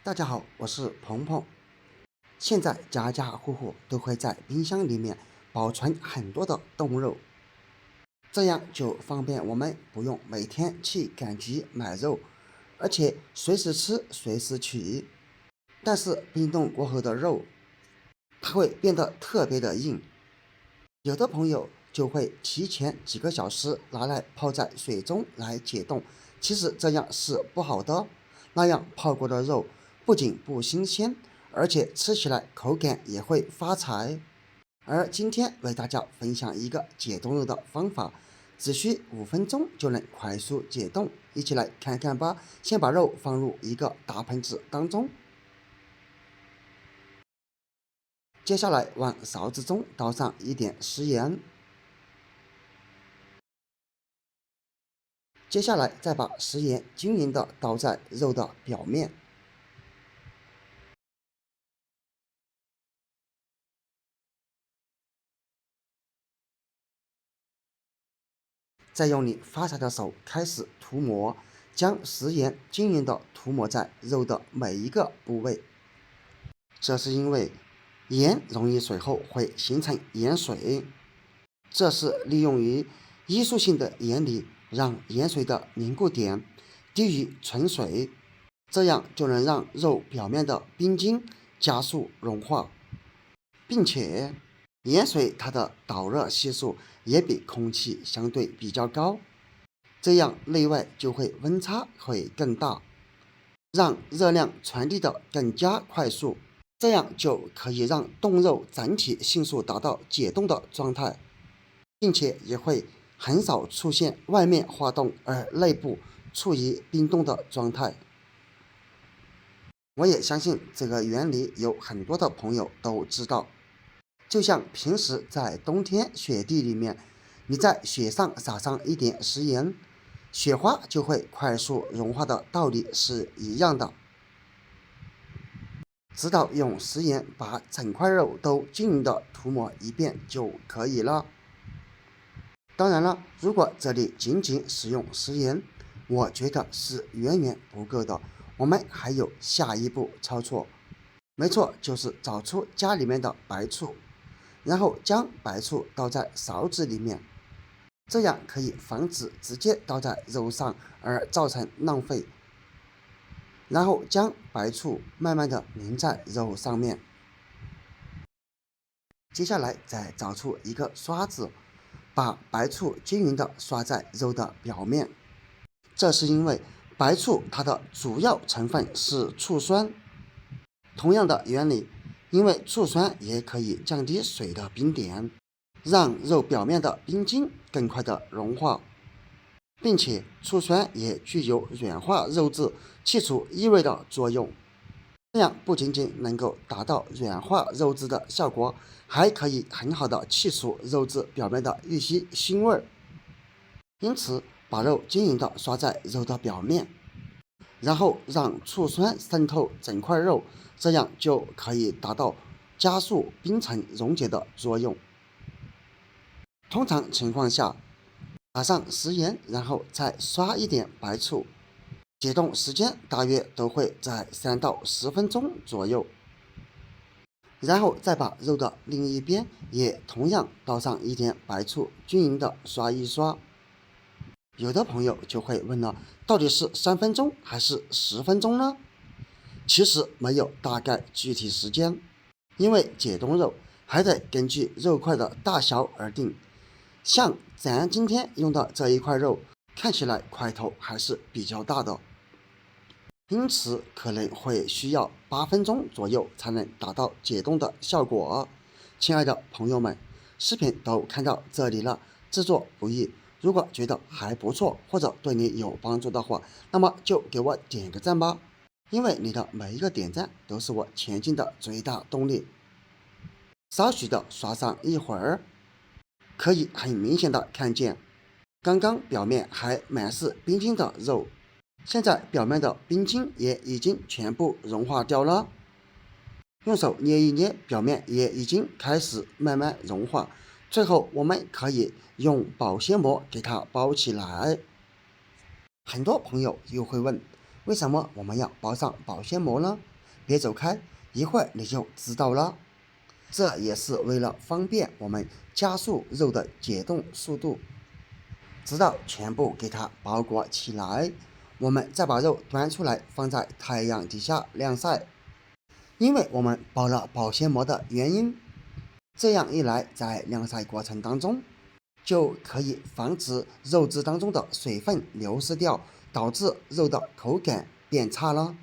大家好，我是鹏鹏。现在家家户户都会在冰箱里面保存很多的冻肉，这样就方便我们不用每天去赶集买肉，而且随时吃随时取。但是冰冻过后的肉，它会变得特别的硬，有的朋友就会提前几个小时拿来泡在水中来解冻，其实这样是不好的，那样泡过的肉不仅不新鲜，而且吃起来口感也会发柴。而今天为大家分享一个解冻肉的方法，只需5分钟就能快速解冻，一起来看看吧。先把肉放入一个大盆子当中，接下来往勺子中倒上一点食盐，接下来再把食盐均匀的倒在肉的表面，再用你发财的手开始涂抹，将食盐均匀的涂抹在肉的每一个部位。这是因为盐溶于水后会形成盐水，这是利用于艺术性的原理，让盐水的凝固点低于纯水，这样就能让肉表面的冰晶加速融化，并且盐水它的导热系数也比空气相对比较高，这样内外就会温差会更大，让热量传递的更加快速，这样就可以让冻肉整体迅速达到解冻的状态，并且也会很少出现外面化冻而内部处于冰冻的状态。我也相信这个原理有很多的朋友都知道，就像平时在冬天雪地里面，你在雪上撒上一点食盐，雪花就会快速融化的道理是一样的。直到用食盐把整块肉都均匀的涂抹一遍就可以了。当然了，如果这里仅仅使用食盐，我觉得是远远不够的，我们还有下一步操作。没错，就是找出家里面的白醋，然后将白醋倒在勺子里面，这样可以防止直接倒在肉上而造成浪费。然后将白醋慢慢的淋在肉上面，接下来再找出一个刷子，把白醋均匀的刷在肉的表面。这是因为白醋它的主要成分是醋酸，同样的原理，因为醋酸也可以降低水的冰点，让肉表面的冰晶更快的融化，并且醋酸也具有软化肉质、去除异味的作用。这样不仅仅能够达到软化肉质的效果，还可以很好的去除肉质表面的一些腥味。因此，把肉均匀的刷在肉的表面，然后让醋酸渗透整块肉，这样就可以达到加速冰层溶解的作用。通常情况下，打上食盐，然后再刷一点白醋，解冻时间大约都会在3到10分钟左右。然后再把肉的另一边也同样倒上一点白醋，均匀的刷一刷。有的朋友就会问了，到底是3分钟还是10分钟呢？其实没有大概具体时间，因为解冻肉还得根据肉块的大小而定。像咱今天用的这一块肉，看起来块头还是比较大的，因此可能会需要8分钟左右才能达到解冻的效果。亲爱的朋友们，视频都看到这里了，制作不易。如果觉得还不错，或者对你有帮助的话，那么就给我点个赞吧，因为你的每一个点赞都是我前进的最大动力。稍许的刷上一会儿，可以很明显的看见，刚刚表面还满是冰晶的肉，现在表面的冰晶也已经全部融化掉了。用手捏一捏，表面也已经开始慢慢融化。最后我们可以用保鲜膜给它包起来。很多朋友又会问，为什么我们要包上保鲜膜呢？别走开，一会儿你就知道了。这也是为了方便我们加速肉的解冻速度。直到全部给它包裹起来，我们再把肉端出来放在太阳底下晾晒。因为我们包了保鲜膜的原因，这样一来，在晾晒过程当中就可以防止肉质当中的水分流失掉，导致肉的口感变差了。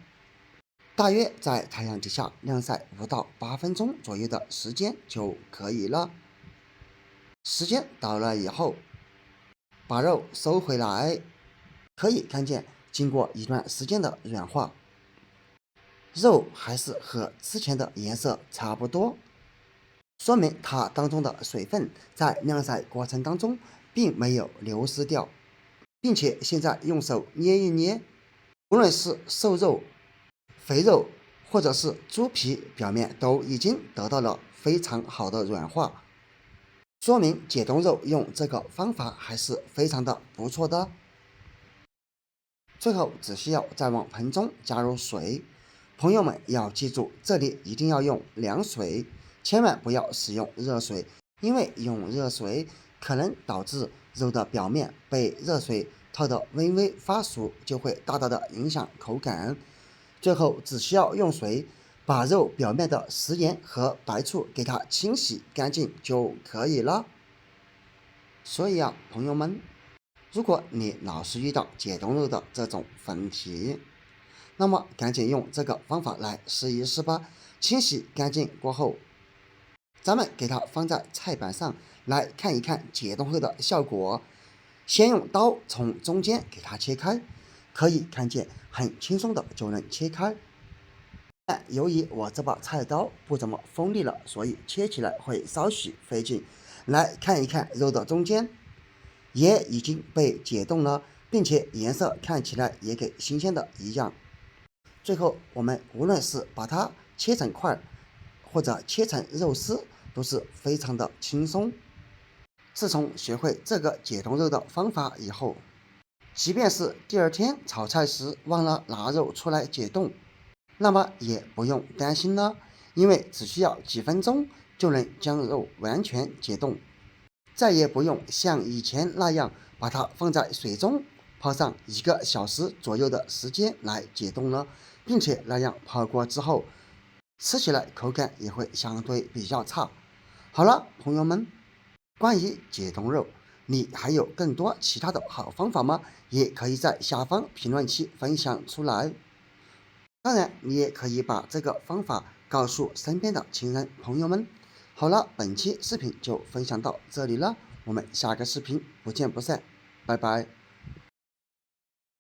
大约在太阳底下晾晒5到8分钟左右的时间就可以了。时间到了以后，把肉收回来，可以看见经过一段时间的软化，肉还是和之前的颜色差不多，说明它当中的水分在晾晒过程当中并没有流失掉，并且现在用手捏一捏，无论是瘦肉、肥肉或者是猪皮，表面都已经得到了非常好的软化，说明解冻肉用这个方法还是非常的不错的。最后只需要再往盆中加入水，朋友们要记住，这里一定要用凉水，千万不要使用热水，因为用热水可能导致肉的表面被热水套得微微发熟，就会大大的影响口感。最后只需要用水把肉表面的食盐和白醋给它清洗干净就可以了。所以朋友们，如果你老是遇到解冻肉的这种问题，那么赶紧用这个方法来试一试吧。清洗干净过后，咱们给它放在菜板上来看一看解冻后的效果。先用刀从中间给它切开，可以看见很轻松的就能切开。但由于我这把菜刀不怎么锋利了，所以切起来会稍许费劲。来看一看肉的中间，也已经被解冻了，并且颜色看起来也跟新鲜的一样。最后我们无论是把它切成块，或者切成肉丝，都是非常的轻松。自从学会这个解冻肉的方法以后，即便是第二天炒菜时忘了拿肉出来解冻，那么也不用担心了，因为只需要几分钟就能将肉完全解冻，再也不用像以前那样把它放在水中泡上1个小时左右的时间来解冻了，并且那样泡过之后，吃起来口感也会相对比较差。好了，朋友们，关于解冻肉，你还有更多其他的好方法吗？也可以在下方评论区分享出来。当然，你也可以把这个方法告诉身边的亲人朋友们。好了，本期视频就分享到这里了，我们下个视频不见不散，拜拜。